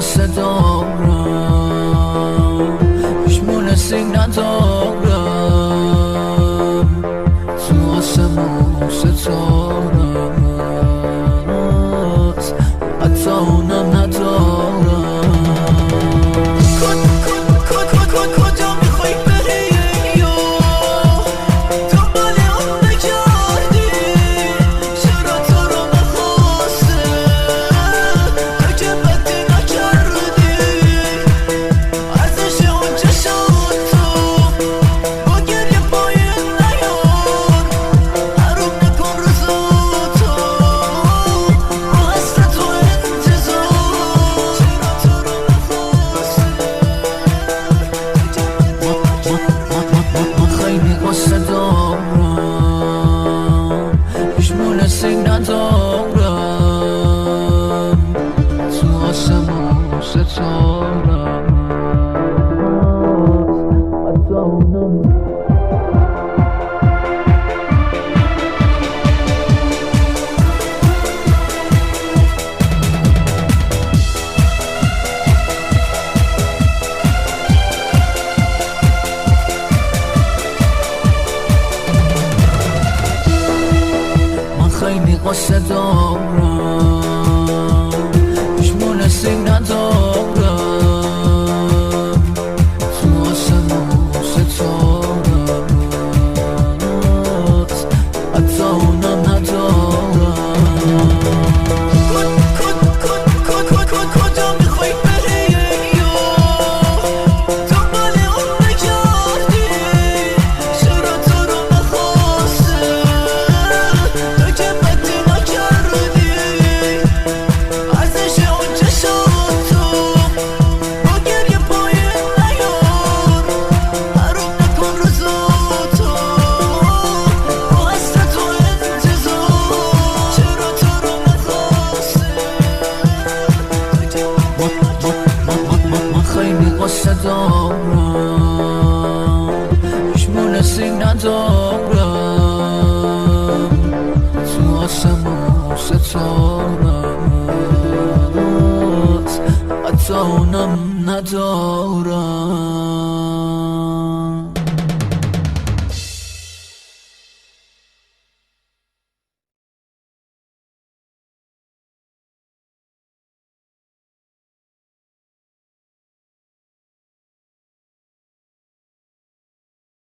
واسه دارم هیچ مونسی ندارم تو آسمون ستاره‌ست حتی اونم ندارم کجا میخوای بری یا دنبال اون نگردی چرا تو رو نخواسته تو که بدی نکردی ارزش اون چشات تو با گریه پایین نیار حروم نکن روزاتو با حسرت و انتظار چرا تو رو نخواسته من خیلی قصه دارم هیچ مونسی ندارم تو آسمون ستاره‌ست حتی اونم خیلی قصه دارم هیچ مونسی ندارم تو آسمون ستاره‌ست حتی اونم ندارم کجا میخوای بری یا دنبال اون نگردی چرا تو رو نخواسته تو که بدی نکردی ارزش اون چشات تو با گریه پایین نیار حروم نکن روزاتو با حسرت و انتظار چرا تو رو نخواسته من خیلی قصه دارم هیچ مونسی ندارم تو آسمون ستاره‌ست حتی اونم ندارم